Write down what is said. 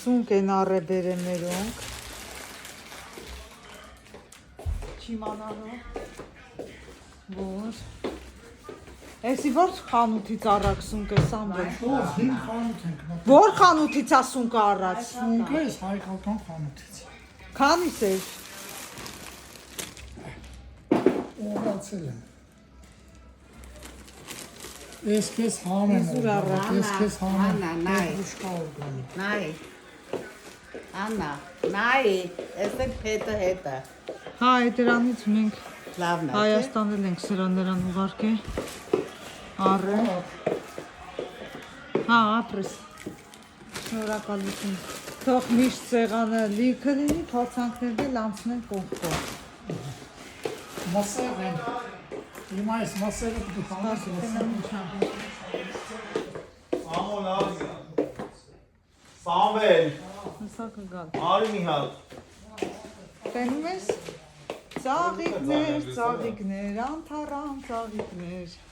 Սունկ են առեբերեմ մերոնք։ Չիմանալով։ Որ։ Էսի որ խանութից առակ սունկ է Սամվել։ Ո՞վ հին խանութ ենք մտել։ Որ խանութից է սունկը առած։ Սունկը էս հայկական խանութից։ Քանիս էր։ Օրացել եմ։ Էսպես համ եմ Իզուր առա, էսպես համ եմ։ Աննա, նայ։ Բուշկա օրգանիկ։ Նայ։ Աննա, նայ, էստեղ հետը։ Հա, դրանից մենք Լավն է։ Հայաստանել ենք սրաներան ուղարկե։ Առը։ Հա, ապրես։ Շնորհակալություն։ Թող միշտ սեղանը լիքը լինի, փորձանքներն էլ անցնեն կողքով։ Մասեր են։ Հիմա այս մասերը դու խանութ Ամոլ ազգա։ Սամվել, Հսա կգալ։ արի մի հատ։ Տենում ես ծաղիկներ, ծաղիկներ, անթառան ծաղիկներ։